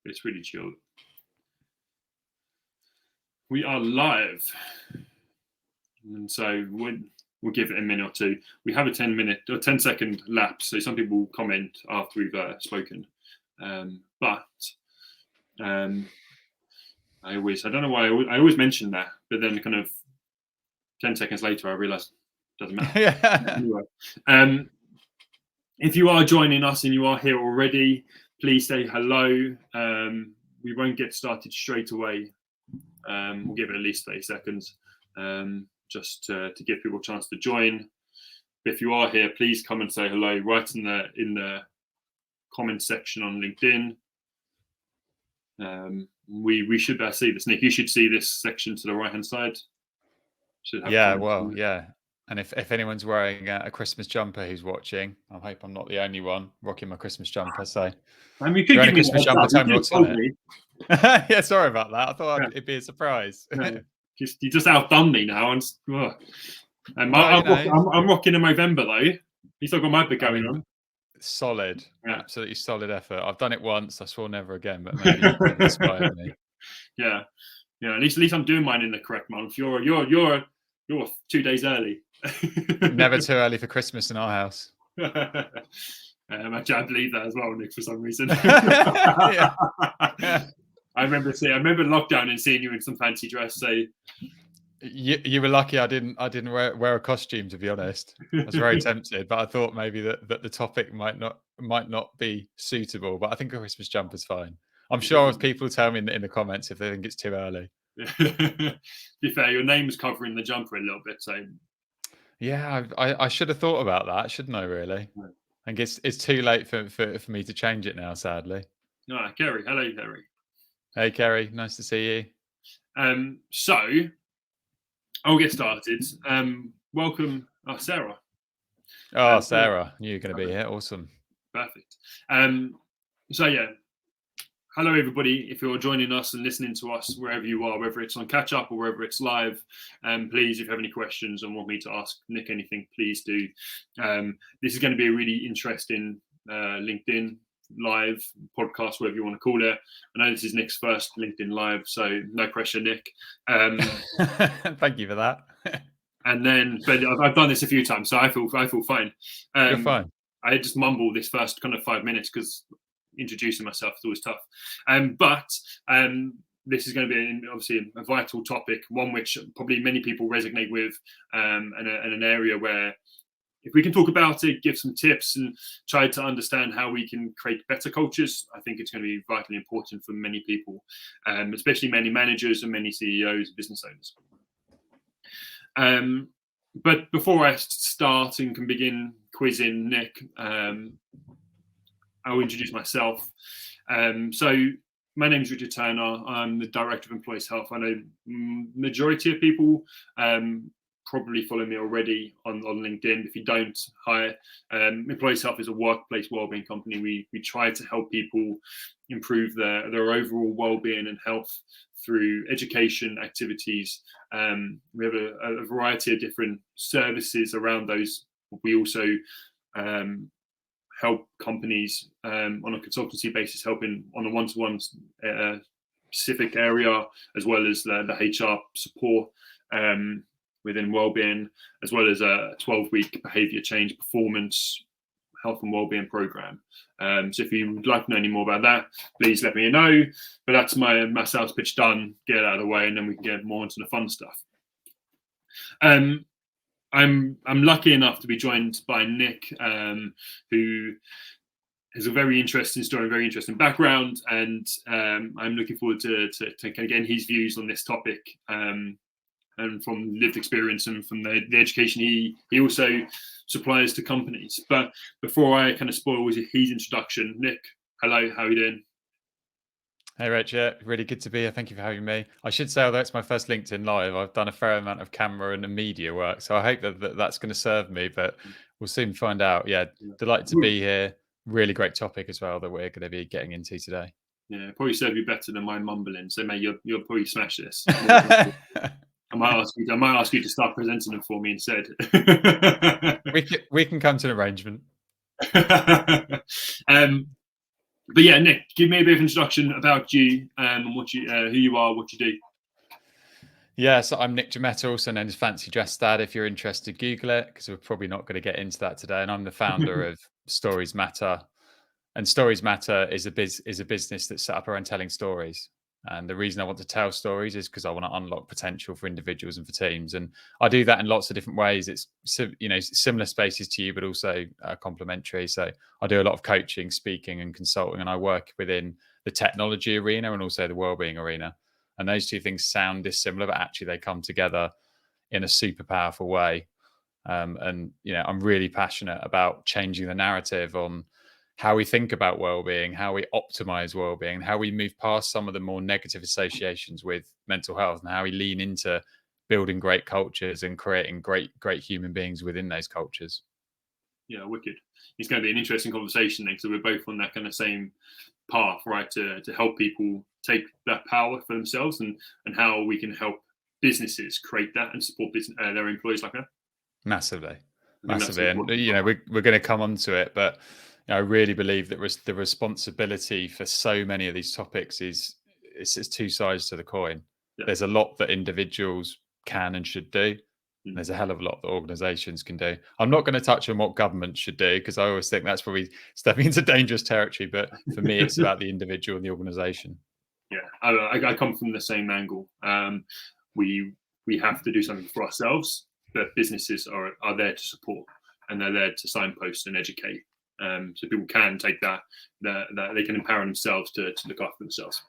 It's really chilled. We are live, and so we'll give it a minute or two. We have a 10-minute or 10-second lapse, so some people will comment after we've spoken. But I don't know why I always mention that, but then kind of 10 seconds later I realise it doesn't matter. Yeah. Anyway, if you are joining us and you are here already, please say hello. We won't get started straight away. We'll give it at least 30 seconds just to give people a chance to join. If you are here, please come and say hello right in the comment section on LinkedIn. We should better see this, Nick. You should see this section to the right hand side. Yeah, well, yeah. And if anyone's wearing a Christmas jumper who's watching, I hope I'm not the only one rocking my Christmas jumper. So, I mean, you could give me a Christmas jumper, tell me what's on it. Yeah, sorry about that. I thought it'd be a surprise. No, you just outdone me now. I'm rocking in November though. You still got my bit going on. Solid, absolutely solid effort. I've done it once. I swore never again, but maybe you can inspire me. Yeah. At least I'm doing mine in the correct month. You're 2 days early. Never too early for Christmas in our house. Actually, I believe that as well, Nick, for some reason. Yeah. I remember lockdown and seeing you in some fancy dress. So you were lucky I didn't wear a costume, to be honest. I was very tempted, but I thought maybe that the topic might not be suitable. But I think a Christmas jumper's fine. I'm sure if people tell me in the comments if they think it's too early. To be fair, your name's covering the jumper a little bit, so yeah, I should have thought about that, shouldn't I? Really? I think it's too late for me to change it now, sadly. No, Kerry. Hello, Kerry. Hey, Kerry. Nice to see you. So I'll get started. Welcome, Sarah. Oh, Sarah, I knew you were going to be here. Awesome. Perfect. So yeah. Hello, everybody. If you're joining us and listening to us wherever you are, whether it's on catch up or whether it's live, please, if you have any questions and want me to ask Nick anything, please do. This is going to be a really interesting LinkedIn live podcast, whatever you want to call it. I know this is Nick's first LinkedIn live, so no pressure, Nick. Thank you for that. But I've done this a few times, so I feel fine. You're fine. I just mumble this first kind of 5 minutes because introducing myself is always tough. But this is going to be obviously a vital topic, one which probably many people resonate with, and an area where if we can talk about it, give some tips and try to understand how we can create better cultures, I think it's going to be vitally important for many people, especially many managers and many CEOs, business owners. But before I start and can begin quizzing Nick, I'll introduce myself. So my name is Richard Turner. I'm the Director of Employees Health. I know majority of people probably follow me already on LinkedIn. If you don't, hi. Employees Health is a workplace wellbeing company. We try to help people improve their overall wellbeing and health through education activities. We have a variety of different services around those. We also help companies on a consultancy basis, helping on a one-to-one specific area, as well as the HR support within wellbeing, as well as a 12-week behaviour change performance health and wellbeing program. So if you would like to know any more about that, please let me know. But that's my sales pitch done. Get it out of the way, and then we can get more into the fun stuff. I'm lucky enough to be joined by Nick, who has a very interesting story, very interesting background, and I'm looking forward to getting his views on this topic, and from lived experience and from the education he also supplies to companies. But before I kind of spoil his introduction, Nick, hello, how are you doing? Hey, Richard. Really good to be here. Thank you for having me. I should say, although it's my first LinkedIn Live, I've done a fair amount of camera and media work. So I hope that's going to serve me, but we'll soon find out. Yeah, delighted to be here. Really great topic as well that we're going to be getting into today. Yeah, probably serve you better than my mumbling. So, mate, you'll probably smash this. I might ask you to start presenting them for me instead. We can come to an arrangement. But yeah, Nick, give me a bit of introduction about you and what you, who you are, what you do. Yeah, so I'm Nick Gemetta, also known as Fancy Dress Dad. If you're interested, Google it, because we're probably not going to get into that today. And I'm the founder of Stories Matter. And Stories Matter is a business that's set up around telling stories. And the reason I want to tell stories is because I want to unlock potential for individuals and for teams. And I do that in lots of different ways. It's, you know, similar spaces to you, but also complementary. So I do a lot of coaching, speaking, and consulting, and I work within the technology arena and also the wellbeing arena. And those two things sound dissimilar, but actually they come together in a super powerful way. And you know, I'm really passionate about changing the narrative on how we think about well-being, how we optimize well-being, and how we move past some of the more negative associations with mental health, and how we lean into building great cultures and creating great human beings within those cultures. Yeah, wicked. It's going to be an interesting conversation then, because we're both on that kind of same path, right? To help people take that power for themselves, and how we can help businesses create that and support their employees like that. Massively. And you know, we're going to come onto it, but I really believe that the responsibility for so many of these topics is it's two sides to the coin. Yeah. There's a lot that individuals can and should do. And there's a hell of a lot that organizations can do. I'm not going to touch on what government should do, because I always think that's probably stepping into dangerous territory. But for me, it's about the individual and the organization. Yeah, I come from the same angle. We have to do something for ourselves, but businesses are there to support, and they're there to signpost and educate. So people can take that they can empower themselves to look after themselves.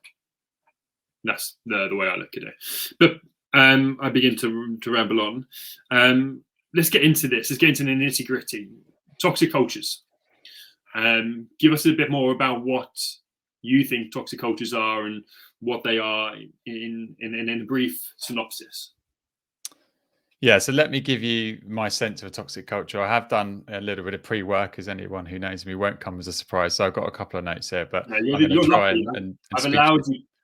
That's the way I look at it. But I begin to ramble on. Let's get into this. Let's get into the nitty-gritty. Toxic cultures. Give us a bit more about what you think toxic cultures are and what they are in a brief synopsis. Yeah, so let me give you my sense of a toxic culture. I have done a little bit of pre-work, as anyone who knows me won't come as a surprise. So I've got a couple of notes here, but I'm going to try and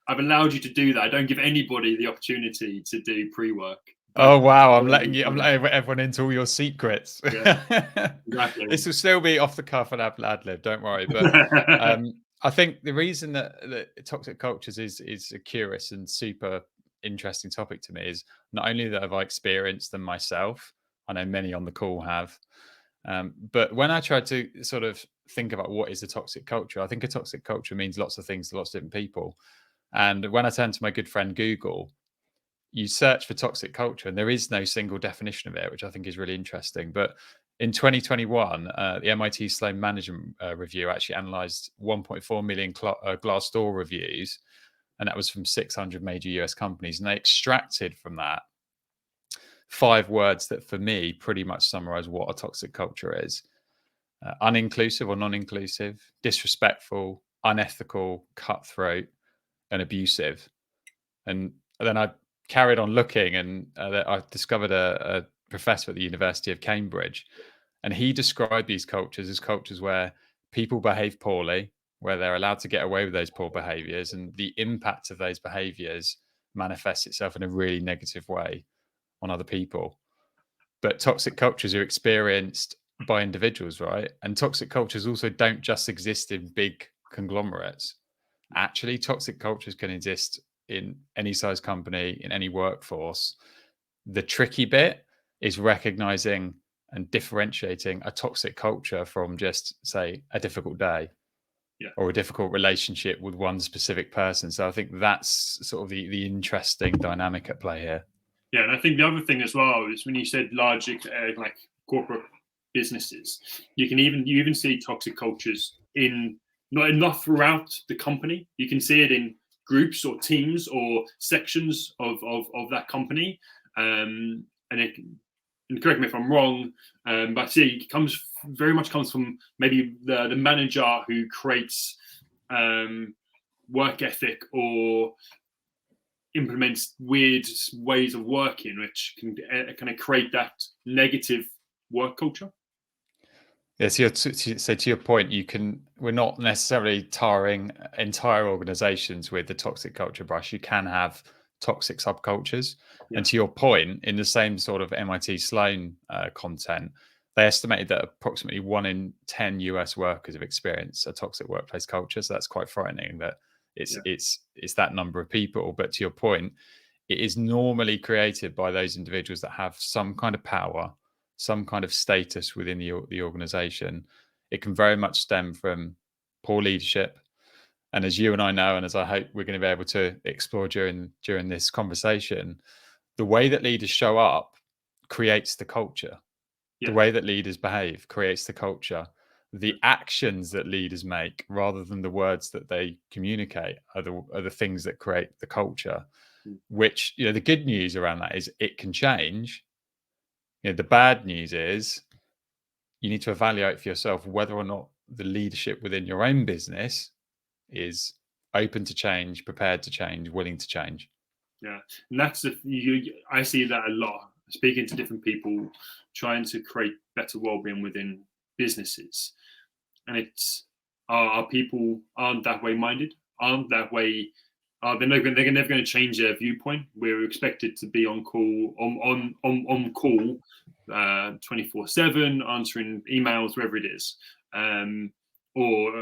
I've allowed you to do that. I don't give anybody the opportunity to do pre-work. Oh wow, I'm letting everyone into all your secrets. Yeah, exactly. This will still be off the cuff and ad lib, don't worry. But I think the reason that toxic cultures is a curious and super interesting topic to me is not only that have I experienced them myself, I know many on the call have, but when I try to sort of think about what is a toxic culture, I think a toxic culture means lots of things to lots of different people. And when I turn to my good friend Google, you search for toxic culture and there is no single definition of it, which I think is really interesting. But in 2021, the MIT Sloan Management Review actually analyzed 1.4 million Glassdoor reviews, and that was from 600 major US companies. And they extracted from that 5 words that, for me, pretty much summarize what a toxic culture is. Uninclusive or non-inclusive, disrespectful, unethical, cutthroat, and abusive. And then I carried on looking, and I discovered a professor at the University of Cambridge, and he described these cultures as cultures where people behave poorly, where they're allowed to get away with those poor behaviors, and the impact of those behaviors manifests itself in a really negative way on other people. But toxic cultures are experienced by individuals, right? And toxic cultures also don't just exist in big conglomerates. Actually, toxic cultures can exist in any size company, in any workforce. The tricky bit is recognizing and differentiating a toxic culture from just, say, a difficult day, or a difficult relationship with one specific person. So I think that's sort of the interesting dynamic at play here. Yeah, and I think the other thing as well is when you said large like corporate businesses, you even see toxic cultures not enough throughout the company. You can see it in groups or teams or sections of that company, and correct me if I'm wrong, but I see it very much comes from maybe the manager who creates work ethic or implements weird ways of working, which can kind of create that negative work culture. Yeah, so to your point, we're not necessarily tarring entire organizations with the toxic culture brush. You can have toxic subcultures. Yeah. And to your point, in the same sort of MIT Sloan content, they estimated that approximately 1 in 10 US workers have experienced a toxic workplace culture. So that's quite frightening that it's that number of people. But to your point, it is normally created by those individuals that have some kind of power, some kind of status within the organization. It can very much stem from poor leadership. And as you and I know, and as I hope we're going to be able to explore during this conversation, the way that leaders show up creates the culture. The way that leaders behave creates the culture. The actions that leaders make, rather than the words that they communicate, are the things that create the culture. Which, the good news around that is it can change. The bad news is you need to evaluate for yourself whether or not the leadership within your own business is open to change, prepared to change, willing to change. Yeah, and that's I see that a lot. Speaking to different people, trying to create better well-being within businesses, and it's our people aren't that way minded, aren't that way. They're never going to change their viewpoint. We're expected to be on call, on call, 24/7, answering emails, wherever it is, or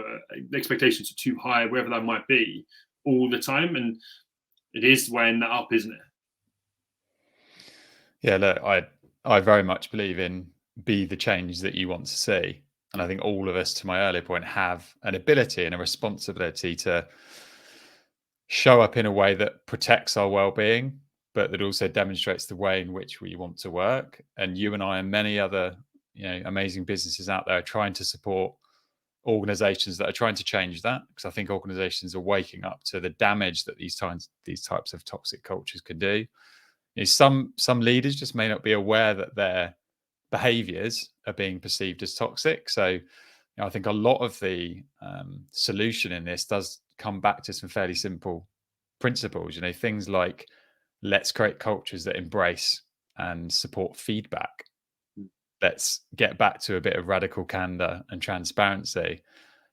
the expectations are too high, wherever that might be, all the time, and it is weighing that up, isn't it? Yeah, look, I very much believe in be the change that you want to see. And I think all of us, to my earlier point, have an ability and a responsibility to show up in a way that protects our well-being, but that also demonstrates the way in which we want to work. And you and I and many other, amazing businesses out there are trying to support organizations that are trying to change that, because I think organizations are waking up to the damage that these types of toxic cultures can do. Some leaders just may not be aware that their behaviors are being perceived as toxic. So I think a lot of the solution in this does come back to some fairly simple principles. Things like, let's create cultures that embrace and support feedback. Let's get back to a bit of radical candor and transparency.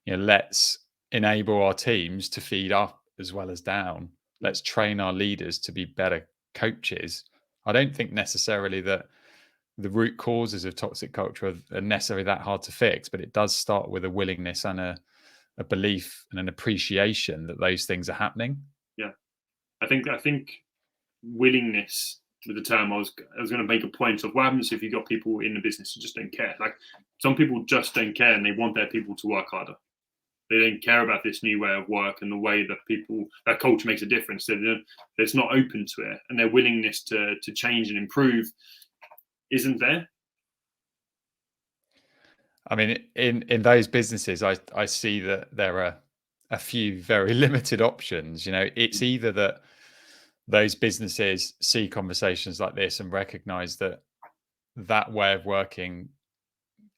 Let's enable our teams to feed up as well as down. Let's train our leaders to be better coaches. I don't think necessarily that the root causes of toxic culture are necessarily that hard to fix, but it does start with a willingness and a belief and an appreciation that those things are happening. Yeah, I think willingness with the term. I was going to make a point of what happens if you've got people in the business who just don't care. Like, some people just don't care, and they want their people to work harder. They don't care about this new way of work and the way that culture makes a difference. It's not open to it, and their willingness to change and improve isn't there. I mean, in those businesses, I see that there are a few very limited options. It's either that those businesses see conversations like this and recognize that way of working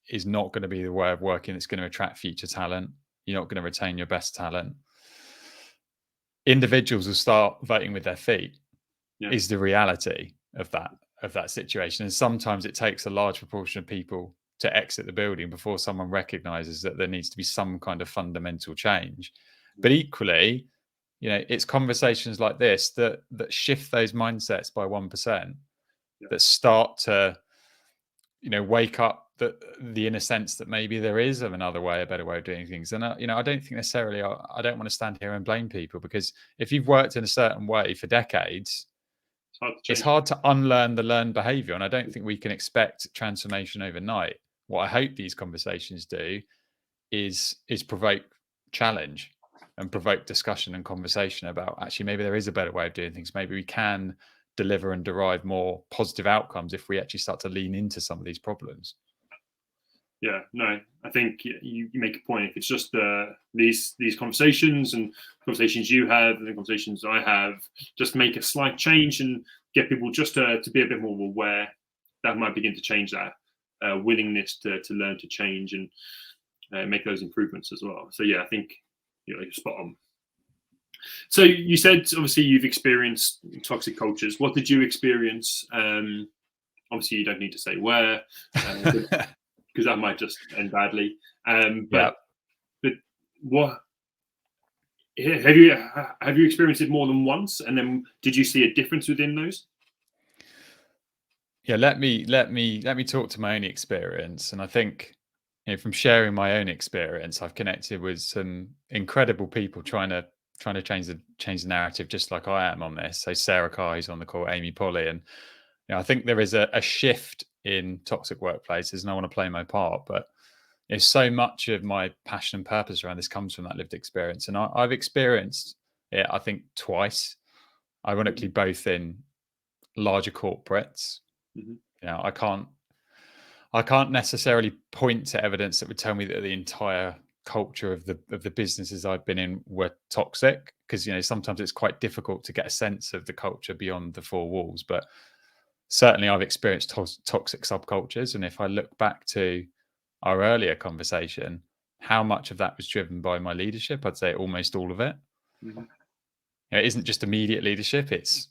is not going to be the way of working that's going to attract future talent. You're not going to retain your best talent. Individuals will start voting with their feet. Is the reality of that situation. And sometimes it takes a large proportion of people to exit the building before someone recognizes that there needs to be some kind of fundamental change. But equally, it's conversations like this that shift those mindsets by 1%, that start to, wake up the inner sense that maybe there is another way, a better way of doing things. And, I don't think necessarily, I don't want to stand here and blame people, because if you've worked in a certain way for decades, it's hard to unlearn the learned behavior. And I don't think we can expect transformation overnight. What I hope these conversations do is provoke challenge and provoke discussion and conversation about, actually, maybe there is a better way of doing things. Maybe we can deliver and derive more positive outcomes if we actually start to lean into some of these problems. Yeah, no, I think you make a point. If it's just these conversations and conversations you have and the conversations I have, just make a slight change and get people just to be a bit more aware, that might begin to change that willingness to learn, to change, and make those improvements as well. So yeah, I think you're spot on. So you said, obviously, you've experienced toxic cultures. What did you experience? Obviously, you don't need to say where, because that might just end badly. But what have you experienced it more than once? And then did you see a difference within those? Yeah, let me talk to my own experience, and I think, from sharing my own experience, I've connected with some incredible people trying to change the narrative, just like I am on this. So Sarah Carr, who's on the call, Amy Polly, and I think there is a shift in toxic workplaces, and I want to play my part. But so much of my passion and purpose around this comes from that lived experience, and I've experienced it, I think, twice, ironically, both in larger corporates. Mhm. I can't necessarily point to evidence that would tell me that the entire culture of the businesses I've been in were toxic, because sometimes it's quite difficult to get a sense of the culture beyond the four walls. But certainly I've experienced toxic subcultures, and if I look back to our earlier conversation, how much of that was driven by my leadership, I'd say almost all of it. Mhm. It isn't just immediate leadership, it's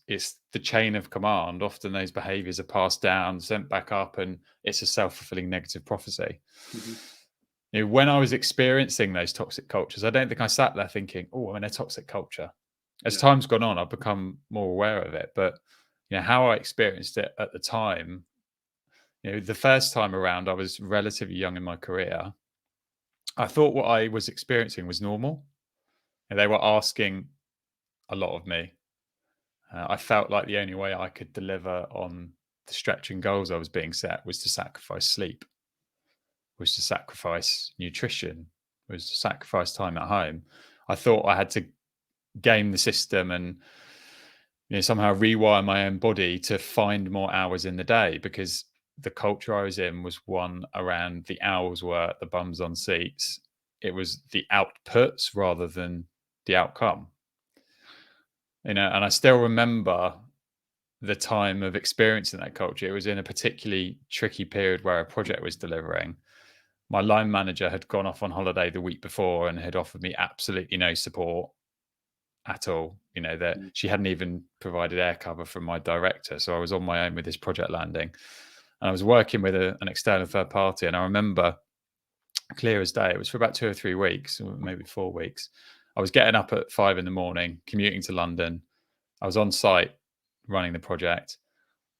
the chain of command. Often those behaviors are passed down, sent back up, and it's a self-fulfilling negative prophecy. Mhm. When I was experiencing those toxic cultures, I don't think I sat there thinking, oh, I'm in a toxic culture. As Yeah. time's gone on, I've become more aware of it. But how I experienced it at the time, the first time around, I was relatively young in my career. I thought what I was experiencing was normal, and they were asking a lot of me. I felt like the only way I could deliver on the stretching goals I was being set was to sacrifice sleep, was to sacrifice nutrition, was to sacrifice time at home. I thought I had to game the system and somehow rewire my own body to find more hours in the day, because the culture I was in was one around the hours work, the bums on seats. It was the outputs rather than the outcome. And I still remember the time of experiencing that culture. It was in a particularly tricky period where a project was delivering. My line manager had gone off on holiday the week before and had offered me absolutely no support at all. That Mhm. she hadn't even provided air cover from my director. So I was on my own with this project landing. And I was working with an external third party. And I remember clear as day, it was for about 2 or 3 weeks, or maybe 4 weeks. I was getting up at 5 a.m, commuting to London. I was on site running the project.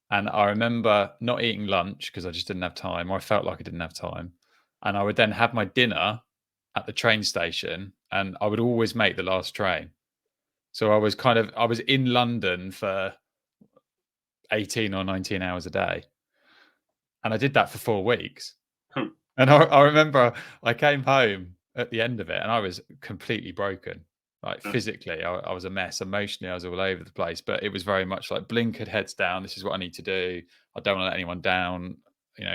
And I remember not eating lunch because I just didn't have time, or I felt like I didn't have time. And I would then have my dinner at the train station, and I would always make the last train. So I was in London for 18 or 19 hours a day. And I did that for 4 weeks. Hmm. And I remember I came home at the end of it and I was completely broken. Like Yeah. physically, I was a mess. Emotionally, I was all over the place. But it was very much like blinkered, heads down. This is what I need to do. I don't want to let anyone down.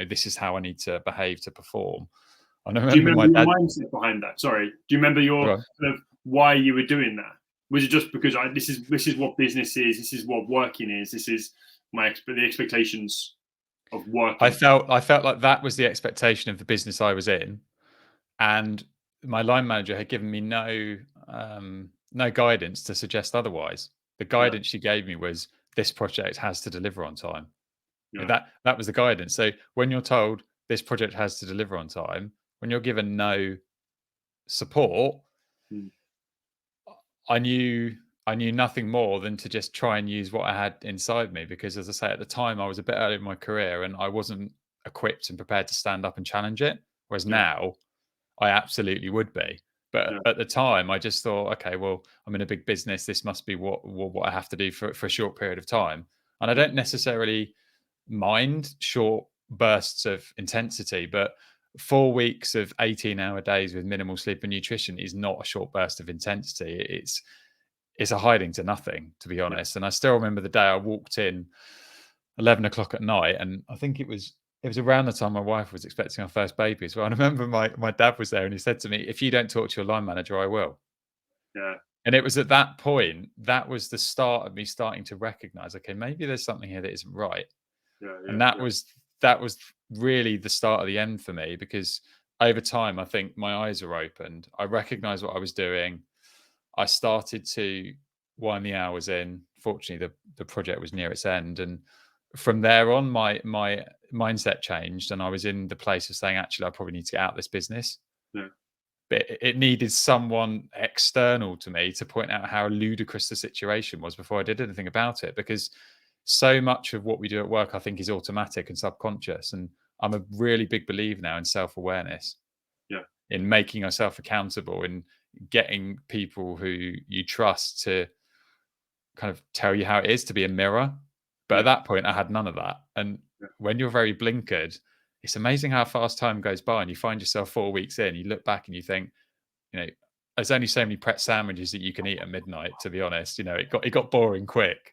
This is how I need to behave to perform. And I Do you remember remember my your dad. mindset behind that? Sorry. Do you remember your Well, kind of why you were doing that? Was it just because this is what business is? This is what working is. This is the expectations of I working. felt like that was the expectation of the business I was in, and my line manager had given me no guidance to suggest otherwise. The Yeah. guidance she gave me was, this project has to deliver on time. Yeah. That was the guidance. So when you're told this project has to deliver on time, when you're given no support, Mm. I knew nothing more than to just try and use what I had inside me, because, as I say, at the time I was a bit early in my career and I wasn't equipped and prepared to stand up and challenge it. Whereas Yeah. now I absolutely would be. But Yeah. at the time, I just thought, okay, well, I'm in a big business. This must be what I have to do for a short period of time. And I don't necessarily mind short bursts of intensity, but 4 weeks of 18-hour days with minimal sleep and nutrition is not a short burst of intensity. It's a hiding to nothing, to be Yeah. honest. And I still remember the day I walked in 11 o'clock at night, and I think it was around the time my wife was expecting our first baby as well. And I remember my dad was there and he said to me, if you don't talk to your line manager, I will. Yeah. And it was at that point, that was the start of me starting to recognize, okay, maybe there's something here that isn't right. Yeah. And Yeah. that was really the start of the end for me, because over time, I think my eyes were opened. I recognized what I was doing. I started to wind the hours in. Fortunately, the project was near its end, and from there on, my mindset changed, and I was in the place of saying, actually, I probably need to get out of this business. Yeah. But it needed someone external to me to point out how ludicrous the situation was before I did anything about it. Because so much of what we do at work, I think, is automatic and subconscious. And I'm a really big believer now in self-awareness, in making yourself accountable, in getting people who you trust to kind of tell you how it is, to be a mirror. But at that point, I had none of that. And when you're very blinkered, it's amazing how fast time goes by, and you find yourself 4 weeks in, you look back and you think, there's only so many Pret sandwiches that you can eat at midnight, to be honest. It got boring quick.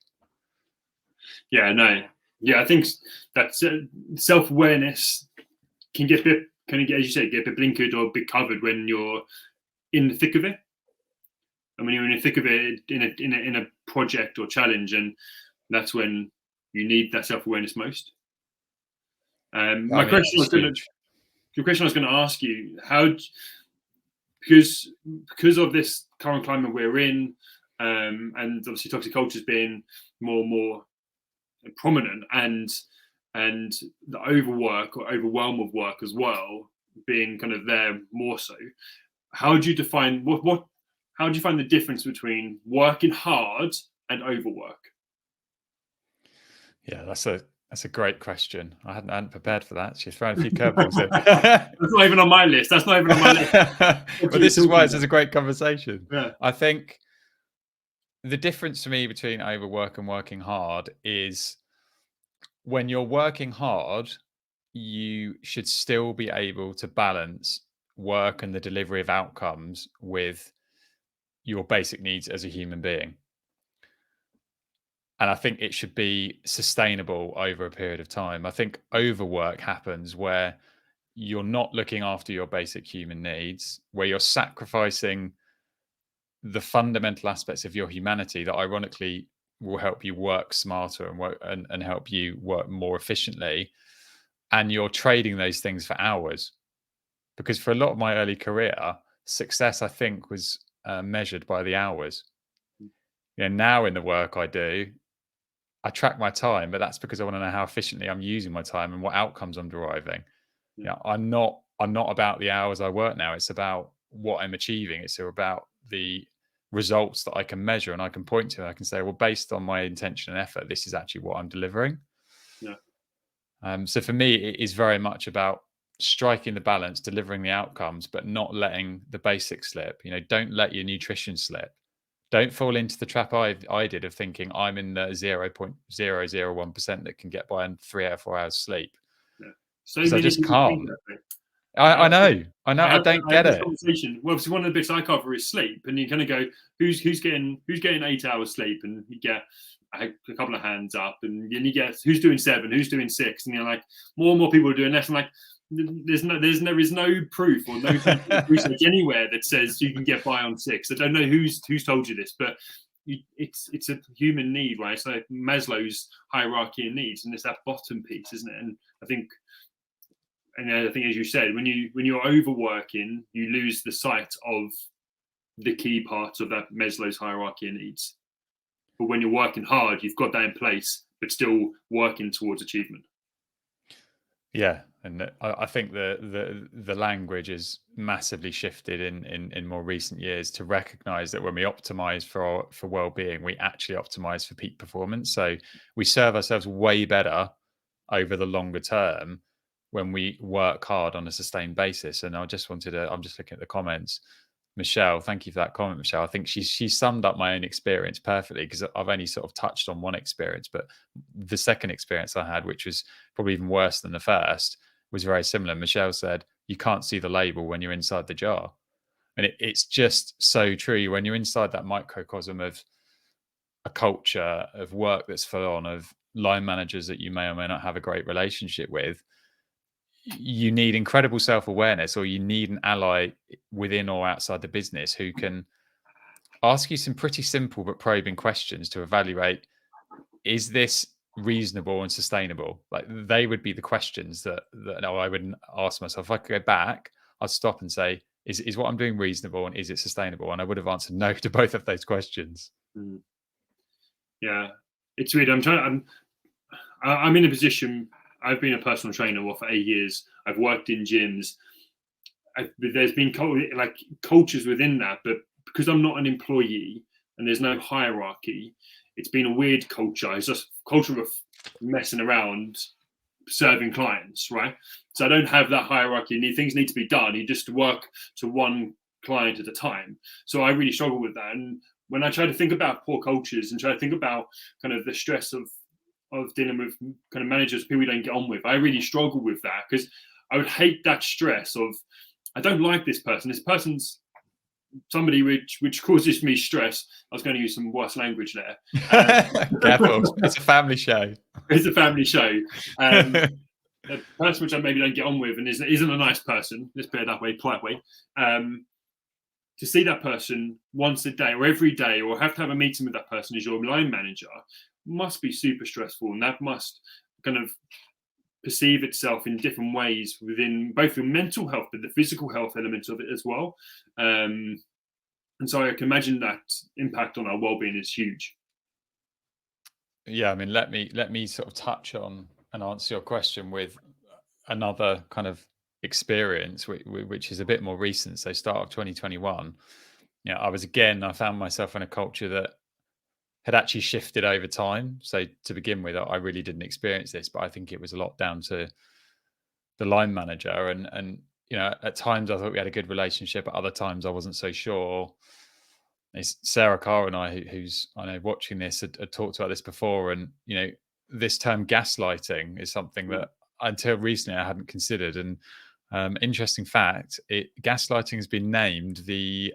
Yeah, no. Yeah, I think that self-awareness can get as you say, get a bit blinkered or a bit covered when you're in the thick of it. And when you're in the thick of it in a project or challenge, and that's when you need that self-awareness most. The question I was going to ask you, because of this current climate we're in, and obviously toxic culture being more and more prominent, and the overwork or overwhelm of work as well being kind of there more so, how do you define how do you find the difference between working hard and overwork? Yeah, that's a great question. I hadn't prepared for that. She's thrown a few curveballs in. That's not even on my list. But this is why it's a great conversation. Yeah. I think the difference for me between overwork and working hard is, when you're working hard, you should still be able to balance work and the delivery of outcomes with your basic needs as a human being. And I think it should be sustainable over a period of time. I think overwork happens where you're not looking after your basic human needs, where you're sacrificing the fundamental aspects of your humanity that ironically will help you work smarter and help you work more efficiently. And you're trading those things for hours. Because for a lot of my early career, success, I think, was measured by the hours. Now in the work I do, I track my time, but that's because I want to know how efficiently I'm using my time and what outcomes I'm deriving. I'm not about the hours I work now. It's about what I'm achieving. It's about the results that I can measure and I can point to. I can say, well, based on my intention and effort, this is actually what I'm delivering. So for me, it is very much about striking the balance, delivering the outcomes, but not letting the basics slip. Don't let your nutrition slip. Don't fall into the trap I did of thinking I'm in the 0.001% that can get by on 3 or 4 hours sleep. So I just can't. I know. I don't get it. Conversation. Well, obviously one of the bits I cover is sleep, and you kind of go, who's getting 8 hours sleep, and you get a couple of hands up, and then you get who's doing 7, who's doing 6, and you're like, more and more people are doing less. I'm like, there is no proof or no research anywhere that says you can get by on 6. I don't know who's told you this, but it's a human need, right? It's like Maslow's hierarchy of needs, and it's that bottom piece, isn't it? And I think, as you said, when you're overworking, you lose the sight of the key parts of that Maslow's hierarchy of needs. But when you're working hard, you've got that in place, but still working towards achievement. Yeah, and I think the language is massively shifted in more recent years to recognize that when we optimize for well-being, we actually optimize for peak performance. So we serve ourselves way better over the longer term when we work hard on a sustained basis. And I'm just looking at the comments. Michelle, thank you for that comment, Michelle. I think she summed up my own experience perfectly, because I've only sort of touched on one experience, but the second experience I had, which was probably even worse than the first, was very similar. Michelle said, you can't see the label when you're inside the jar. And it's just so true. When you're inside that microcosm of a culture of work that's full on, of line managers that you may or may not have a great relationship with, you need incredible self-awareness, or you need an ally within or outside the business who can ask you some pretty simple but probing questions to evaluate, is this reasonable and sustainable? Like, they would be the questions that I would ask myself. If I could go back, I'd stop and say, is what I'm doing reasonable, and is it sustainable? And I would have answered no to both of those questions. Yeah, it's weird. I'm in a position. I've been a personal trainer for 8 years. I've worked in gyms. There's been cultures within that, but because I'm not an employee and there's no hierarchy, it's been a weird culture. It's just culture of messing around, serving clients, right? So I don't have that hierarchy. Things need to be done. You just work to one client at a time. So I really struggle with that. And when I try to think about poor cultures and try to think about kind of the stress of dealing with kind of managers, people we don't get on with, I really struggle with that, because I would hate that stress of, I don't like this person. This person's somebody which causes me stress. I was going to use some worse language there. Careful, it's a family show. It's a family show. A person which I maybe don't get on with and isn't a nice person, let's put it that way, polite way, to see that person once a day or every day, or have to have a meeting with that person as your line manager, must be super stressful, and that must kind of perceive itself in different ways within both your mental health but the physical health elements of it as well. And so I can imagine that impact on our well-being is huge. Yeah, I mean, let me sort of touch on and answer your question with another kind of experience, which is a bit more recent. So start of 2021, I found myself in a culture that had actually shifted over time. So to begin with, I really didn't experience this, but I think it was a lot down to the line manager. And at times I thought we had a good relationship. At other times I wasn't so sure. It's Sarah Carr and I, who's I know watching this, had talked about this before. And this term gaslighting is something that until recently I hadn't considered. And interesting fact, gaslighting has been named the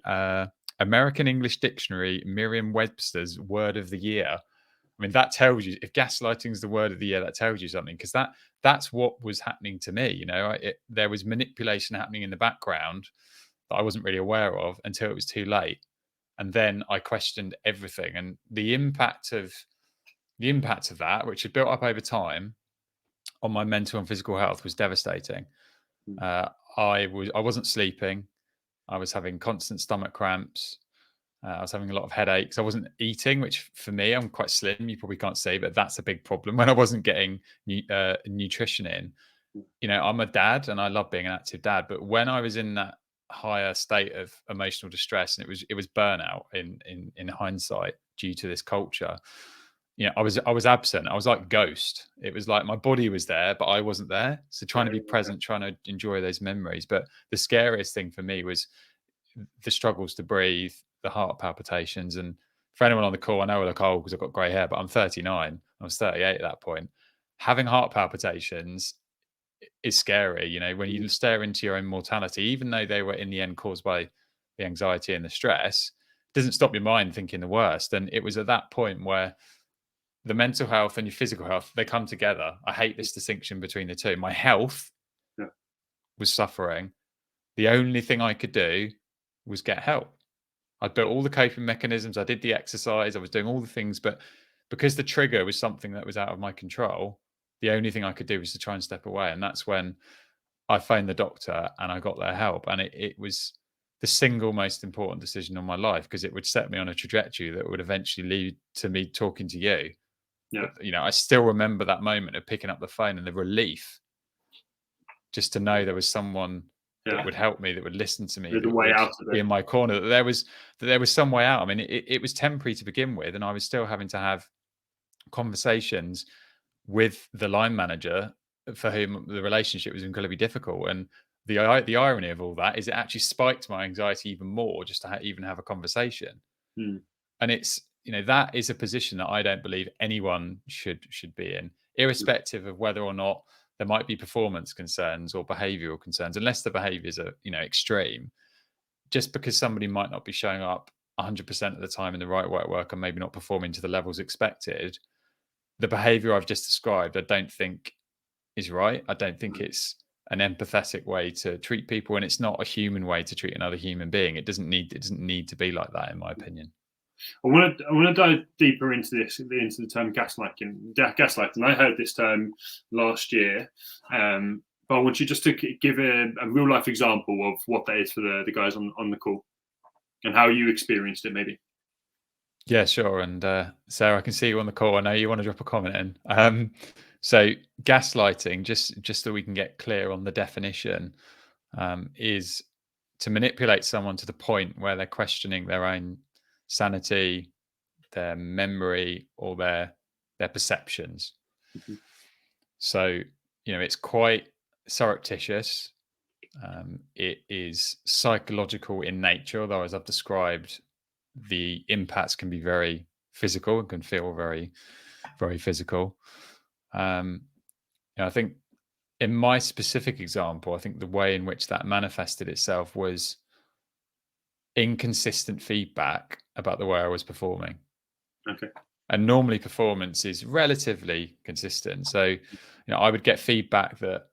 American English Dictionary Merriam-Webster's word of the year. I mean, that tells you, if gaslighting is the word of the year, that tells you something, because that's what was happening to me. There was manipulation happening in the background that I wasn't really aware of until it was too late. And then I questioned everything, and the impact of that, which had built up over time on my mental and physical health, was devastating. I wasn't sleeping. I was having constant stomach cramps. I was having a lot of headaches. I wasn't eating, which for me, I'm quite slim. You probably can't see, but that's a big problem when I wasn't getting nutrition in. I'm a dad and I love being an active dad, but when I was in that higher state of emotional distress, and it was burnout in hindsight due to this culture, I was absent. I was like ghost. It was like my body was there, but I wasn't there. So trying to be present, trying to enjoy those memories. But the scariest thing for me was the struggles to breathe, the heart palpitations. And for anyone on the call, I know I look old because I've got grey hair, but I'm 39. I was 38 at that point. Having heart palpitations is scary. When you stare into your own mortality, even though they were in the end caused by the anxiety and the stress, it doesn't stop your mind thinking the worst. And it was at that point where the mental health and your physical health, they come together. I hate this distinction between the two. My health was suffering. The only thing I could do was get help. I built all the coping mechanisms. I did the exercise. I was doing all the things, but because the trigger was something that was out of my control, the only thing I could do was to try and step away. And that's when I phoned the doctor and I got their help. And it was the single most important decision in my life, because it would set me on a trajectory that would eventually lead to me talking to you. Yeah. But, I still remember that moment of picking up the phone and the relief just to know there was someone that would help me, that would listen to me, There's that a way would out of be it. in my corner, that there was some way out. I mean, it was temporary to begin with, and I was still having to have conversations with the line manager for whom the relationship was incredibly difficult. And the irony of all that is it actually spiked my anxiety even more just to even have a conversation. And it's, that is a position that I don't believe anyone should be in, irrespective of whether or not there might be performance concerns or behavioral concerns, unless the behaviors are, extreme. Just because somebody might not be showing up 100% of the time in the right way at work and maybe not performing to the levels expected, the behavior I've just described, I don't think is right. I don't think it's an empathetic way to treat people, and it's not a human way to treat another human being. It doesn't need to be like that, in my opinion. I want to dive deeper into the term gaslighting. Gaslighting. I heard this term last year, but I want you just to give a real life example of what that is for the guys on the call, and how you experienced it, maybe. Yeah, sure. And Sarah, I can see you on the call. I know you want to drop a comment in. So gaslighting, just so we can get clear on the definition, is to manipulate someone to the point where they're questioning their own sanity, memory or their perceptions. Mm-hmm. So, it's quite surreptitious. It is psychological in nature, although, as I've described, the impacts can be very physical and can feel very, very physical. I think in my specific example, I think the way in which that manifested itself was inconsistent feedback about the way I was performing. Okay. And normally performance is relatively consistent. So, I would get feedback that,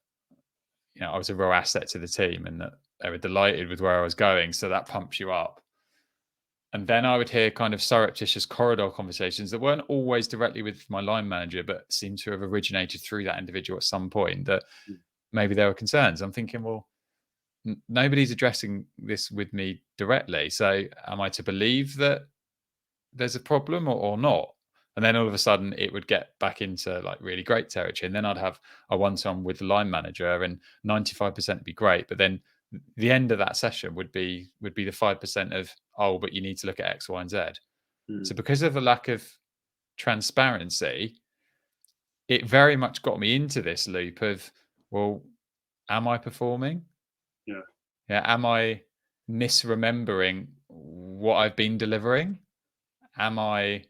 I was a real asset to the team and that they were delighted with where I was going. So that pumps you up. And then I would hear kind of surreptitious corridor conversations that weren't always directly with my line manager, but seemed to have originated through that individual at some point, that maybe there were concerns. I'm thinking, well, nobody's addressing this with me directly. So am I to believe that there's a problem or not? And then all of a sudden it would get back into like really great territory. And then I'd have a one-to-one with the line manager and 95% would be great. But then the end of that session would be the 5% of, oh, but you need to look at X, Y, and Z. So because of the lack of transparency, it very much got me into this loop of, well, am I performing? Yeah. Am I misremembering what I've been delivering? Am I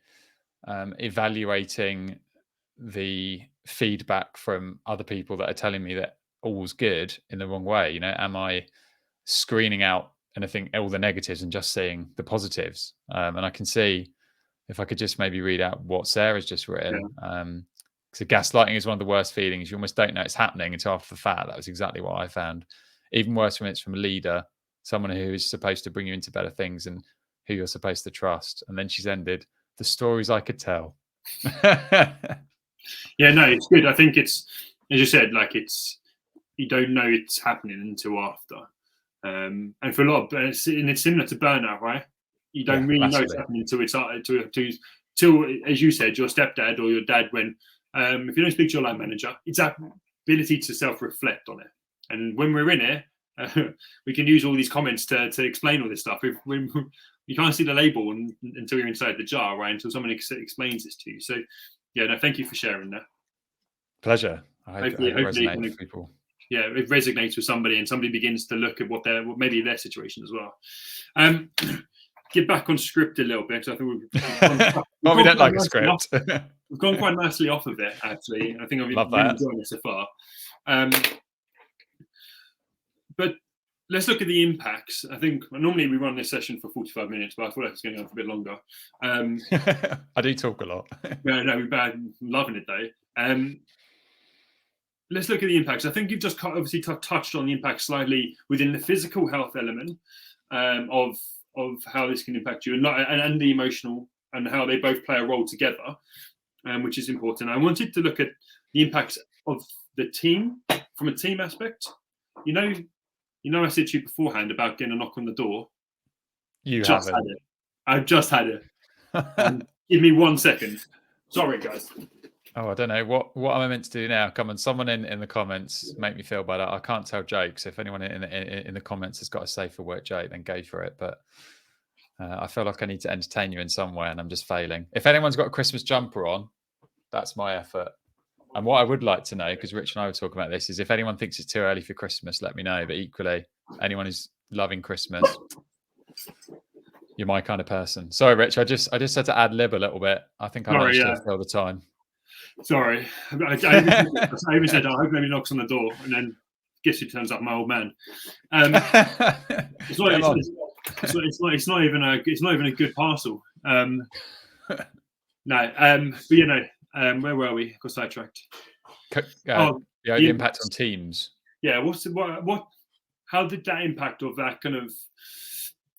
evaluating the feedback from other people that are telling me that all's good in the wrong way? Am I screening out anything, all the negatives, and just seeing the positives? And I can see, if I could just maybe read out what Sarah's just written. So gaslighting is one of the worst feelings. You almost don't know it's happening until after the fact. That was exactly what I found. Even worse when it's from a leader, someone who is supposed to bring you into better things and who you're supposed to trust. And then she's ended, the stories I could tell. Yeah, no, it's good. I think it's, as you said, like you don't know it's happening until after. And for a lot of, it's similar to burnout, right? You don't really know it's happening until till, as you said, your stepdad or your dad went, if you don't speak to your line manager, it's that ability to self-reflect on it. And when we're in it, we can use all these comments to explain all this stuff. You can't see the label until you're inside the jar, right? Until someone explains this to you. So, yeah, no, thank you for sharing that. Pleasure. I hope it resonates with people. Yeah, it resonates with somebody, and somebody begins to look at what maybe their situation as well. Get back on script a little bit. I think well, we don't like a script. We've gone quite nicely off of it, actually. I think I've Love really that. enjoying it so far. But let's look at the impacts. I think normally we run this session for 45 minutes, but I feel like it's going to go for a bit longer. I do talk a lot. No, I'm loving it though. Let's look at the impacts. I think you've just obviously touched on the impact slightly within the physical health element of how this can impact you, and the emotional, and how they both play a role together, which is important. I wanted to look at the impacts of the team from a team aspect. I said to you beforehand about getting a knock on the door. You haven't. I've just had it. Give me 1 second. Sorry, guys. Oh, I don't know. What am I meant to do now? Come on, someone in the comments, make me feel better. I can't tell jokes. If anyone in the comments has got a safer word joke, then go for it. But I feel like I need to entertain you in some way, and I'm just failing. If anyone's got a Christmas jumper on, that's my effort. And what I would like to know, because Rich and I were talking about this, is if anyone thinks it's too early for Christmas, let me know. But equally, anyone who's loving Christmas, you're my kind of person. Sorry, Rich. I just had to ad lib a little bit. I think I managed to fill the time. Sorry, I even said, I hope nobody knocks on the door, and then guess who turns up? My old man. It's not even a good parcel. But where were we? Got sidetracked. The impact on teams. Yeah, how did that impact of that kind of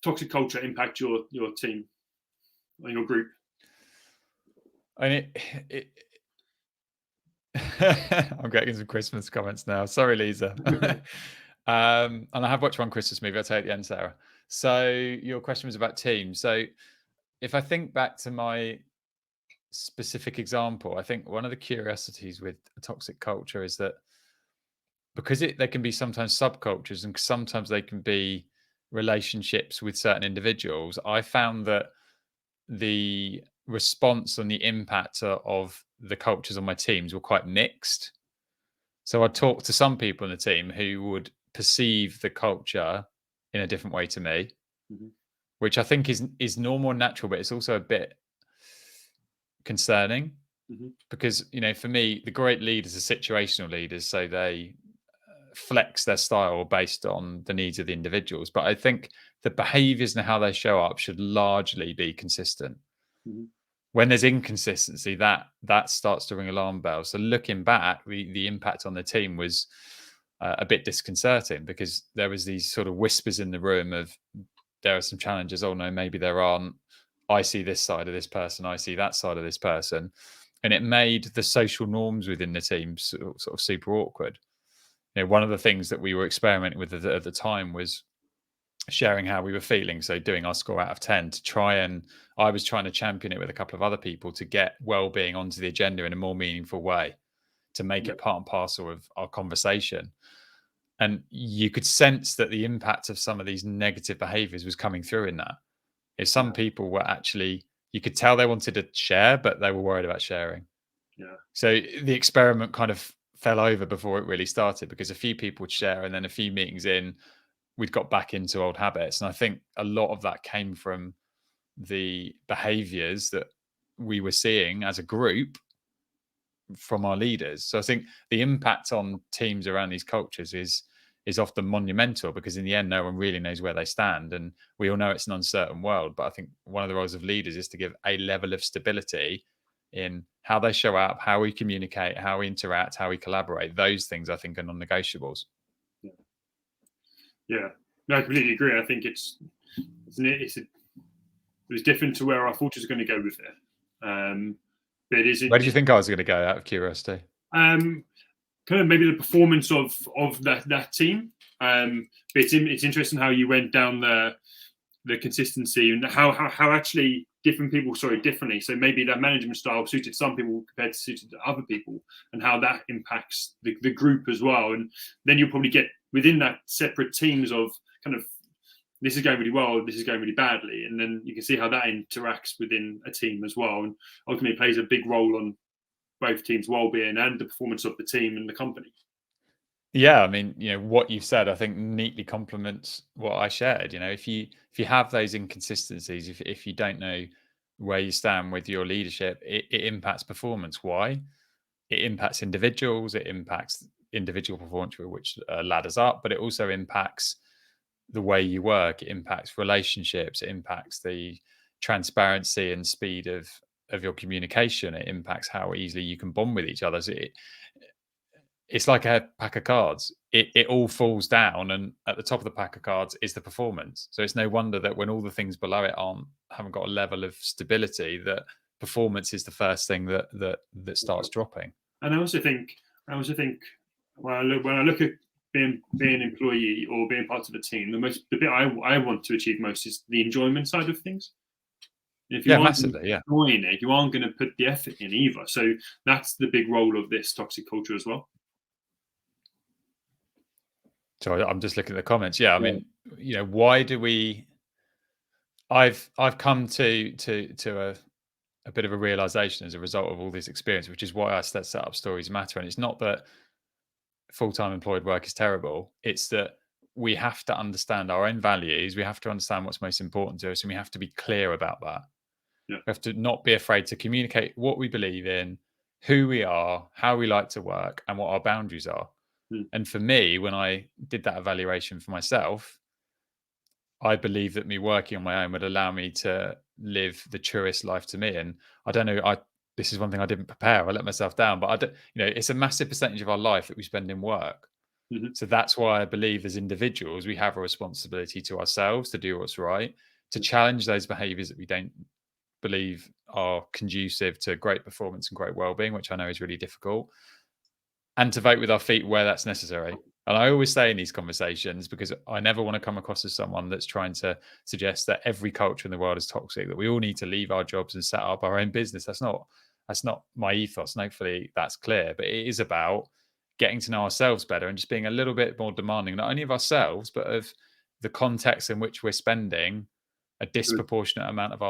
toxic culture impact your team or your group? I mean, I'm getting some Christmas comments now. Sorry, Lisa. And I have watched one Christmas movie. I'll tell you at the end, Sarah. So your question was about teams. So if I think back to my specific example, I think one of the curiosities with a toxic culture is that because there can be sometimes subcultures and sometimes they can be relationships with certain individuals, I found that the response on the impact of the cultures on my teams were quite mixed. So I talked to some people in the team who would perceive the culture in a different way to me, Mhm. which I think is normal and natural, but it's also a bit concerning Mhm. because, for me, the great leaders are situational leaders, so they flex their style based on the needs of the individuals. But I think the behaviors and how they show up should largely be consistent. Mhm. When there's inconsistency, that starts to ring alarm bells. So looking back, the impact on the team was a bit disconcerting because there was these sort of whispers in the room of there are some challenges. Oh no, maybe there aren't. I see this side of this person. I see that side of this person, and it made the social norms within the team sort of super awkward. One of the things that we were experimenting with at the time was sharing how we were feeling. So doing our score out of 10 to try, and I was trying to champion it with a couple of other people to get well-being onto the agenda in a more meaningful way, to make Yeah. it part and parcel of our conversation. And you could sense that the impact of some of these negative behaviors was coming through in that. If some people were actually, you could tell they wanted to share, but they were worried about sharing. Yeah. So the experiment kind of fell over before it really started because a few people would share, and then a few meetings in, we'd got back into old habits. And I think a lot of that came from the behaviors that we were seeing as a group from our leaders. So I think the impact on teams around these cultures is often monumental because in the end, no one really knows where they stand. And we all know it's an uncertain world. But I think one of the roles of leaders is to give a level of stability in how they show up, how we communicate, how we interact, how we collaborate. Those things I think are non-negotiables. Yeah. No, I completely agree. I think it was different to where I thought it was going to go with it. But Where did you think I was going to go out of curiosity? Kind of maybe the performance of that team. But it's interesting how you went down the consistency and how actually different people saw it differently. So maybe that management style suited some people compared to suited other people, and how that impacts the group as well. And then you'll probably get within that separate teams of kind of, this is going really well, this is going really badly, and then you can see how that interacts within a team as well, and ultimately plays a big role on both teams' well-being and the performance of the team and the company. Yeah, I mean, what you've said, I think neatly complements what I shared. If you have those inconsistencies, if you don't know where you stand with your leadership, it impacts performance. Why? It impacts individuals. It impacts individual performance, which ladders up, but it also impacts the way you work. It impacts relationships. It impacts the transparency and speed of your communication. It impacts how easily you can bond with each other. So it's like a pack of cards. It all falls down, and at the top of the pack of cards is the performance. So it's no wonder that when all the things below it haven't got a level of stability, that performance is the first thing that starts dropping. And I also think when I look at being an employee or being part of a team, the bit I want to achieve most is the enjoyment side of things. If you Yeah, aren't massively. Yeah. enjoying it, you aren't going to put the effort in either. So that's the big role of this toxic culture as well. So I'm just looking at the comments. Yeah, I mean, why do we? I've come to a bit of a realization as a result of all this experience, which is why I set up Stories Matter. And it's not that full-time employed work is terrible. It's that we have to understand our own values. We have to understand what's most important to us, and we have to be clear about that. Yeah. We have to not be afraid to communicate what we believe in, who we are, how we like to work, and what our boundaries are. Mm. And for me, when I did that evaluation for myself, I believe that me working on my own would allow me to live the truest life to me. And I don't know, this is one thing I didn't prepare. I let myself down, but I don't, it's a massive percentage of our life that we spend in work. Mm-hmm. So that's why I believe as individuals, we have a responsibility to ourselves to do what's right, to challenge those behaviors that we don't believe are conducive to great performance and great well-being, which I know is really difficult, and to vote with our feet where that's necessary. And I always say in these conversations, because I never want to come across as someone that's trying to suggest that every culture in the world is toxic, that we all need to leave our jobs and set up our own business. That's not my ethos. And hopefully that's clear. But it is about getting to know ourselves better and just being a little bit more demanding, not only of ourselves, but of the context in which we're spending a disproportionate amount of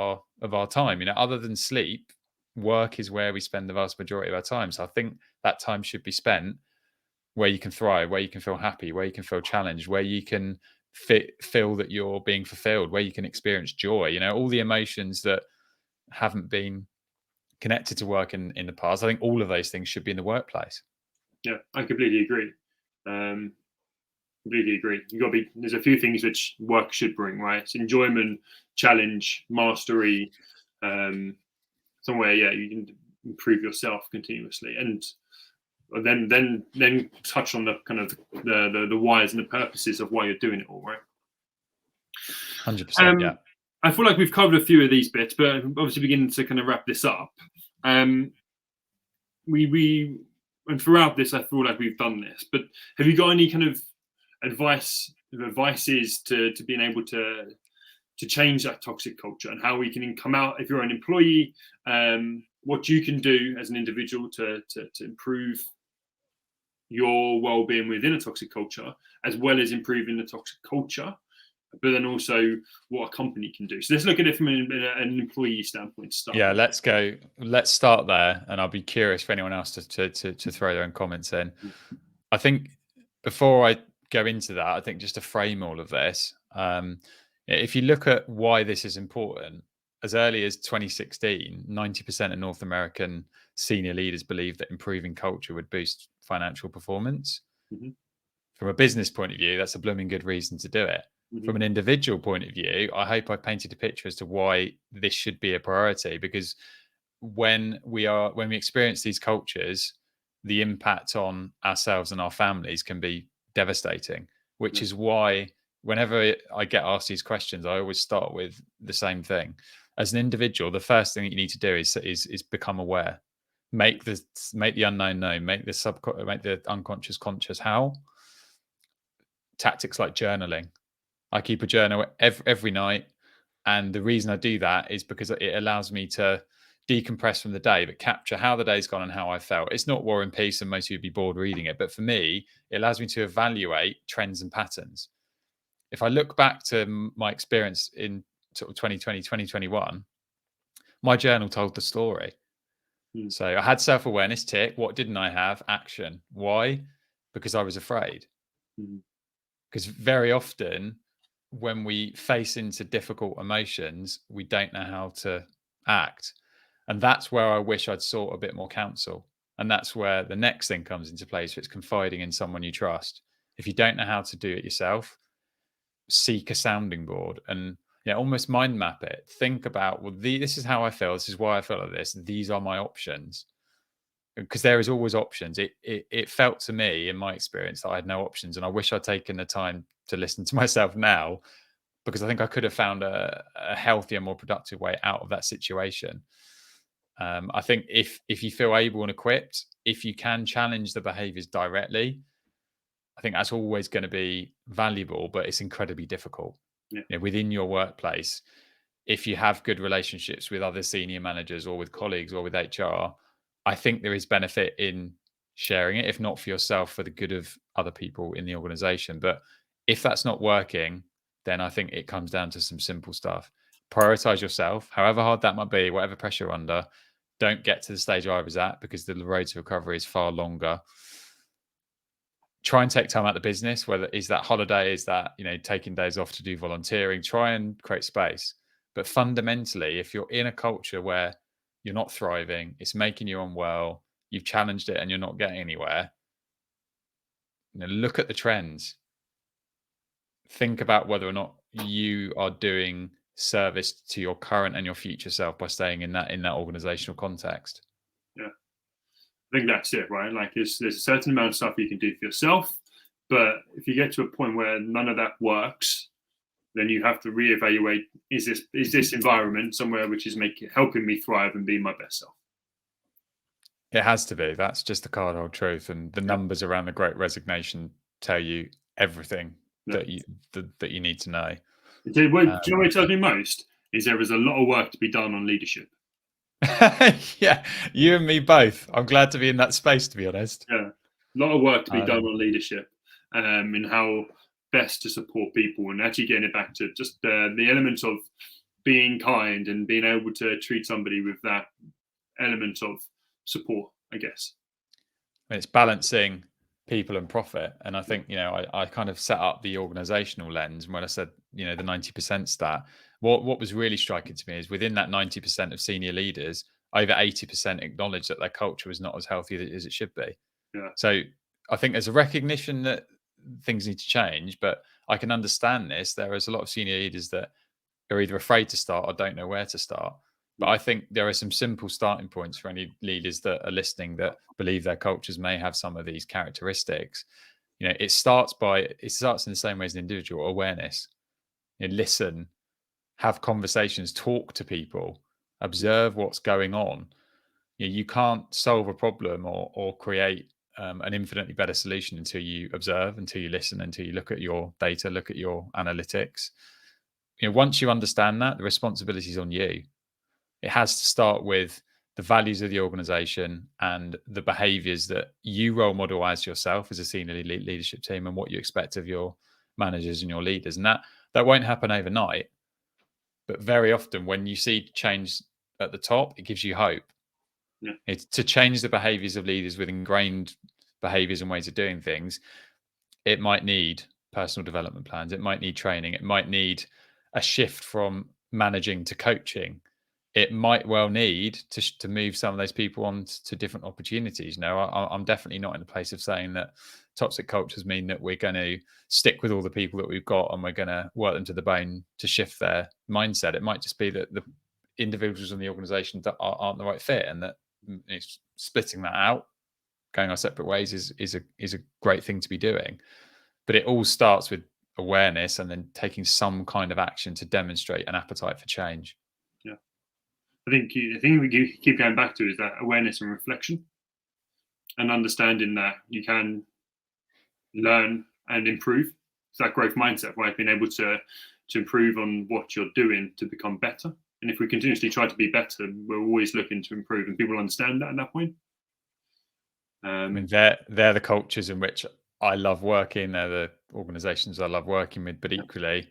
our time. Other than sleep, work is where we spend the vast majority of our time. So I think that time should be spent where you can thrive, where you can feel happy, where you can feel challenged, where you can feel that you're being fulfilled, where you can experience joy, all the emotions that haven't been connected to work in the past. I think all of those things should be in the workplace. Yeah, I completely agree. Completely agree. There's a few things which work should bring, right? It's enjoyment, challenge, mastery, somewhere, you can improve yourself continuously. And then touch on the kind of the whys and the purposes of why you're doing it all, right? 100%. Yeah. I feel like we've covered a few of these bits, but obviously beginning to kind of wrap this up. We and throughout this, I feel like we've done this. But have you got any kind of advices to being able to change that toxic culture, and how we can come out, if you're an employee, what you can do as an individual to improve your well-being within a toxic culture, as well as improving the toxic culture, but then also what a company can do. So let's look at it from an employee standpoint to start. Yeah, let's go. Let's start there, and I'll be curious for anyone else to throw their own comments in. I think before I go into that, I think just to frame all of this, if you look at why this is important, as early as 2016, 90% of North American senior leaders believed that improving culture would boost financial performance. Mm-hmm. From a business point of view, that's a blooming good reason to do it. Mm-hmm. From an individual point of view, I hope I painted a picture as to why this should be a priority, because when we experience these cultures, the impact on ourselves and our families can be devastating, which is why whenever I get asked these questions, I always start with the same thing. As an individual, the first thing that you need to do is become aware. Make the unknown known. Make the unconscious conscious. How? Tactics like journaling. I keep a journal every night, and the reason I do that is because it allows me to decompress from the day, but capture how the day's gone and how I felt. It's not War and Peace, and most of you would be bored reading it, but for me, it allows me to evaluate trends and patterns. If I look back to my experience in sort of 2020, 2021, my journal told the story. So I had self-awareness, tick. What didn't I have? Action. Why? Because I was afraid. Because very often when we face into difficult emotions, we don't know how to act. And that's where I wish I'd sought a bit more counsel. And that's where the next thing comes into place. So it's confiding in someone you trust. If you don't know how to do it yourself, seek a sounding board and almost mind map it. Think about, well, this is how I feel. This is why I feel like this. These are my options. Because there is always options. It felt to me, in my experience, that I had no options. And I wish I'd taken the time to listen to myself now, because I think I could have found a healthier, more productive way out of that situation. I think if you feel able and equipped, if you can challenge the behaviors directly, I think that's always going to be valuable, but it's incredibly difficult. Within your workplace, if you have good relationships with other senior managers or with colleagues or with HR, I think there is benefit in sharing it, if not for yourself, for the good of other people in the organization. But if that's not working, then I think it comes down to some simple stuff. Prioritize yourself, however hard that might be, whatever pressure you're under. Don't get to the stage I was at, because the road to recovery is far longer. Try and take time out of the business, whether is that holiday, is that, taking days off to do volunteering. Try and create space. But fundamentally, if you're in a culture where you're not thriving, it's making you unwell, you've challenged it and you're not getting anywhere, look at the trends. Think about whether or not you are doing service to your current and your future self by staying in that organizational context. Yeah, I think that's it, right? Like there's a certain amount of stuff you can do for yourself, but if you get to a point where none of that works, then you have to reevaluate: is this environment somewhere which is helping me thrive and be my best self? It has to be. That's just the cold hard truth, and the numbers around the Great Resignation tell you everything that you need to know. Do you know what it tells me most? Is there is a lot of work to be done on leadership. Yeah, you and me both. I'm glad to be in that space, to be honest. Yeah, a lot of work to be done on leadership, and how best to support people, and actually getting it back to just the elements of being kind and being able to treat somebody with that element of support, I guess. And it's balancing people and profit. And I think, I kind of set up the organizational lens. And when I said, the 90% stat, what was really striking to me is within that 90% of senior leaders, over 80% acknowledge that their culture was not as healthy as it should be. Yeah. So I think there's a recognition that things need to change, but I can understand this. There is a lot of senior leaders that are either afraid to start or don't know where to start. But I think there are some simple starting points for any leaders that are listening that believe their cultures may have some of these characteristics. It starts in the same way as an individual: awareness. Listen, have conversations, talk to people, observe what's going on. You can't solve a problem or create an infinitely better solution until you observe, until you listen, until you look at your data, look at your analytics. Once you understand that, the responsibility is on you. It has to start with the values of the organization and the behaviors that you role model as yourself as a senior leadership team, and what you expect of your managers and your leaders. And that won't happen overnight. But very often when you see change at the top, it gives you hope. Yeah. It's to change the behaviors of leaders with ingrained behaviors and ways of doing things. It might need personal development plans. It might need training. It might need a shift from managing to coaching. It might well need to move some of those people on to different opportunities. I'm definitely not in a place of saying that toxic cultures mean that we're going to stick with all the people that we've got and we're going to work them to the bone to shift their mindset. It might just be that the individuals in the organization that aren't the right fit, and that splitting that out, going our separate ways is a great thing to be doing. But it all starts with awareness and then taking some kind of action to demonstrate an appetite for change. Yeah. I think the thing we keep going back to is that awareness and reflection, and understanding that you can learn and improve. It's that growth mindset, right? Being able to improve on what you're doing to become better. And if we continuously try to be better, we're always looking to improve, and people understand that at that point. I mean, they're the cultures in which I love working. They're the organizations I love working with. But equally,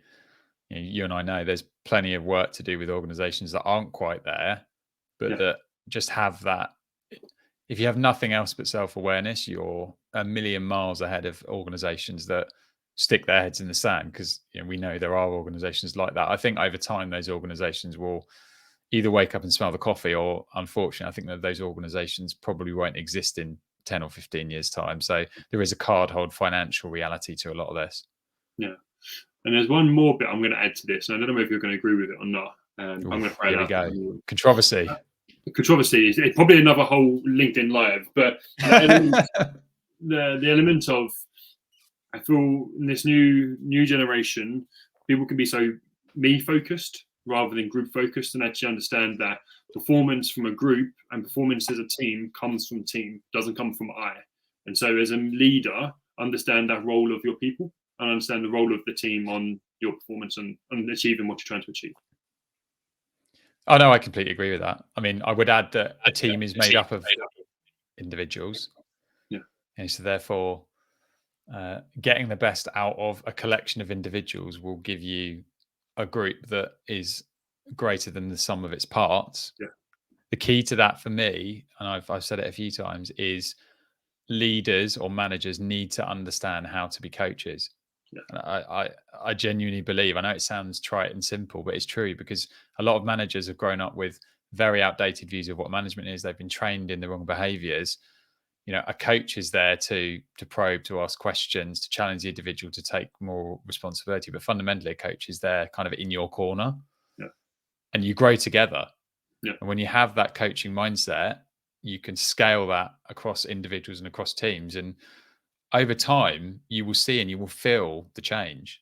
you and I know there's plenty of work to do with organizations that aren't quite there, but that just have that. If you have nothing else but self-awareness, you're a million miles ahead of organizations that stick their heads in the sand, because we know there are organizations like that. I think over time those organizations will either wake up and smell the coffee, or unfortunately I think that those organizations probably won't exist in 10 or 15 years time. So there is a card-hold financial reality to a lot of this. Yeah. And there's one more bit I'm going to add to this, and I don't know if you're going to agree with it or not. I'm going to throw here it we out. go. Controversy. Controversy is probably another whole LinkedIn Live, but the element of, I feel in this new generation, people can be so me focused rather than group focused, and actually understand that performance from a group and performance as a team comes from team, doesn't come from I. And so as a leader, understand that role of your people and understand the role of the team on your performance and achieving what you're trying to achieve. Oh no, I completely agree with that. I mean, I would add that a team is made up of individuals. Yeah. And so therefore, getting the best out of a collection of individuals will give you a group that is greater than the sum of its parts. Yeah. The key to that for me, and I've said it a few times, is leaders or managers need to understand how to be coaches. Yeah. And I genuinely believe, I know it sounds trite and simple, but it's true, because a lot of managers have grown up with very outdated views of what management is. They've been trained in the wrong behaviors. A coach is there to probe, to ask questions, to challenge the individual to take more responsibility. But fundamentally, a coach is there kind of in your corner. Yeah. And you grow together. Yeah. And when you have that coaching mindset, you can scale that across individuals and across teams. And over time, you will see and you will feel the change.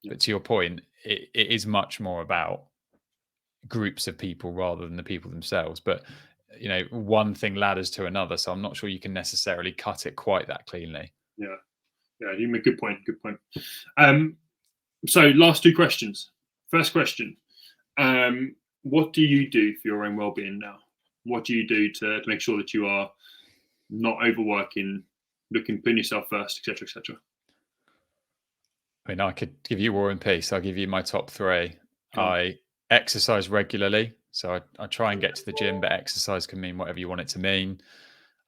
Yeah. But to your point, it is much more about groups of people rather than the people themselves. But one thing ladders to another, so I'm not sure you can necessarily cut it quite that cleanly. Yeah, you make good point. So last two questions. First question, what do you do for your own well-being now? What do you do to make sure that you are not overworking, putting yourself first, etc.? I mean, I could give you War and Peace. I'll give you my top three. I exercise regularly. So I try and get to the gym, but exercise can mean whatever you want it to mean.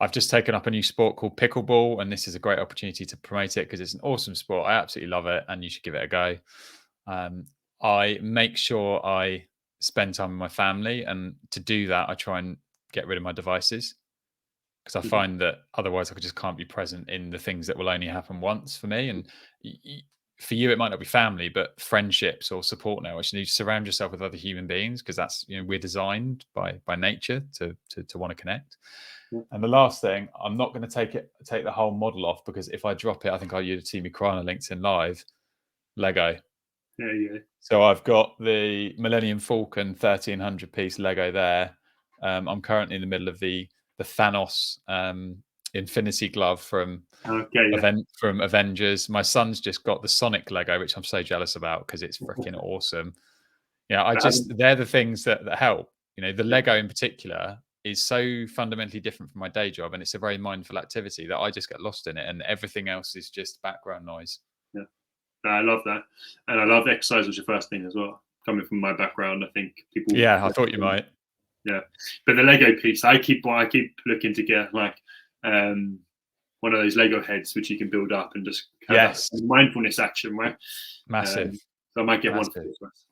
I've just taken up a new sport called pickleball, and this is a great opportunity to promote it because it's an awesome sport. I absolutely love it, and you should give it a go. I make sure I spend time with my family, and to do that, I try and get rid of my devices, because I find that otherwise I just can't be present in the things that will only happen once for me. And for you, it might not be family, but friendships or support networks. You need to surround yourself with other human beings, because that's, we're designed by nature to want to connect. And the last thing, I'm not going to take the whole model off, because if I drop it, I think you'd see me crying on LinkedIn Live. Lego. Yeah. So I've got the Millennium Falcon 1300 piece Lego there. I'm currently in the middle of the Thanos Infinity Glove from Avengers. My son's just got the Sonic Lego, which I'm so jealous about because it's freaking awesome. They're the things that help. The Lego in particular is so fundamentally different from my day job, and it's a very mindful activity that I just get lost in it, and everything else is just background noise. Yeah, I love that, and I love exercise was your first thing as well. Coming from my background, I think people. Yeah, I thought you might. Yeah, but the Lego piece, I keep looking to get like one of those Lego heads which you can build up and just have a mindfulness action, right? Massive. So I might get one for Christmas.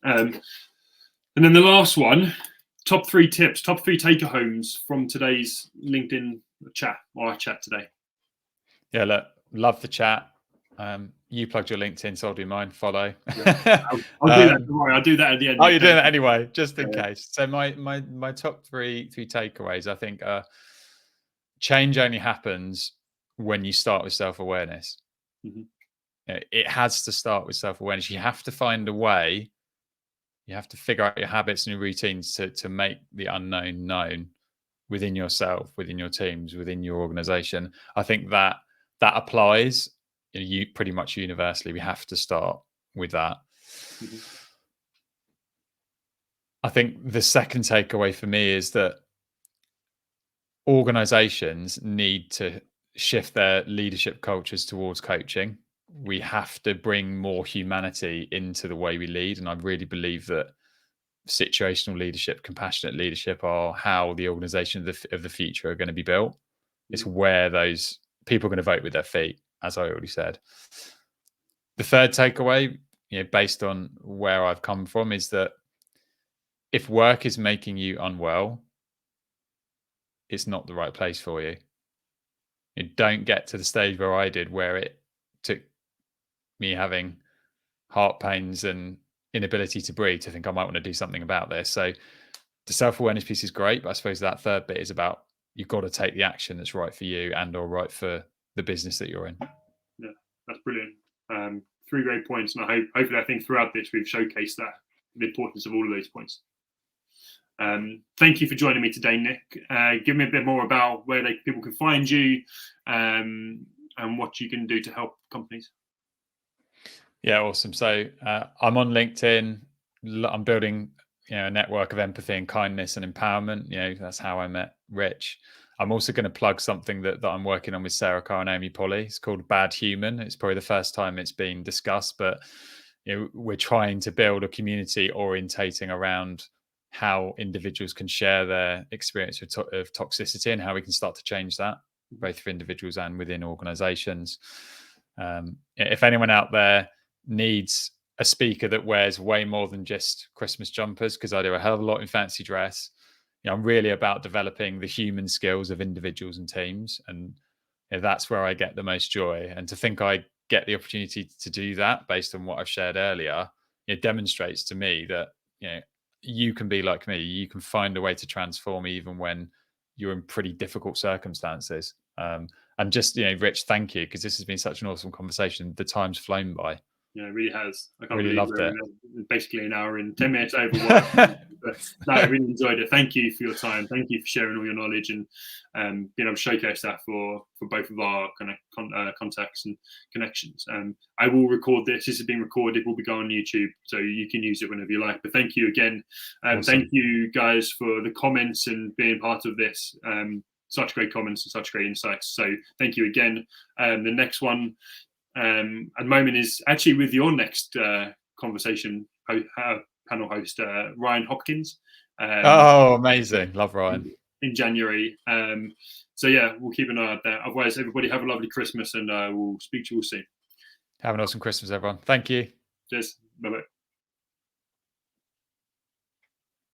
And then the last one, top 3 tips, top 3 take-homes from today's LinkedIn chat or our chat today. Yeah, look, love the chat. You plugged your LinkedIn, so I'll do mine. Follow. Yeah. I'll do that tomorrow. I'll do that at the end. Oh, you're doing that anyway, just in case. So my top three takeaways, I think, change only happens when you start with self-awareness. Mm-hmm. It has to start with self-awareness. You have to find a way. You have to figure out your habits and your routines to make the unknown known within yourself, within your teams, within your organization. I think that applies you pretty much universally. We have to start with that. Mm-hmm. I think the second takeaway for me is that organizations need to shift their leadership cultures towards coaching. We have to bring more humanity into the way we lead. And I really believe that situational leadership, compassionate leadership are how the organization of the future are going to be built. Mm-hmm. It's where those people are going to vote with their feet, as I already said. The third takeaway, based on where I've come from, is that if work is making you unwell, it's not the right place for you. You don't get to the stage where I did, where it took me having heart pains and inability to breathe to think I might want to do something about this. So the self-awareness piece is great, but I suppose that third bit is about you've got to take the action that's right for you and or right for the business that you're in. Yeah, that's brilliant. 3 great points, and hopefully I think throughout this we've showcased the importance of all of those points. Thank you for joining me today, Nick. Give me a bit more about where people can find you and what you can do to help companies. Yeah, awesome. So I'm on LinkedIn. I'm building a network of empathy and kindness and empowerment. That's how I met Rich. I'm also going to plug something that I'm working on with Sarah Carr and Amy Polly. It's called Bad Human. It's probably the first time it's been discussed, but we're trying to build a community orientating around how individuals can share their experience of toxicity and how we can start to change that, both for individuals and within organizations. If anyone out there needs a speaker that wears way more than just Christmas jumpers, because I do a hell of a lot in fancy dress, I'm really about developing the human skills of individuals and teams. And that's where I get the most joy. And to think I get the opportunity to do that based on what I've shared earlier, it demonstrates to me that, you can be like me. You can find a way to transform even when you're in pretty difficult circumstances. And just, Rich, thank you, because this has been such an awesome conversation. The time's flown by. Yeah, it really has. I can't really loved it. Basically an hour and 10 minutes over work. But no, I really enjoyed it. Thank you for your time. Thank you for sharing all your knowledge and being able to showcase that for both of our kind of contacts and connections. I will record this. This has been recorded. It will be going on YouTube, so you can use it whenever you like. But thank you again. Awesome. Thank you guys for the comments and being part of this. Such great comments and such great insights. So thank you again. The next one at the moment is actually with your next conversation panel host, Ryan Hopkins. Oh, amazing. Love Ryan. In January. So yeah, we'll keep an eye on that. Otherwise, everybody have a lovely Christmas, and we'll speak to you all soon. Have an awesome Christmas, everyone. Thank you. Cheers. Bye-bye.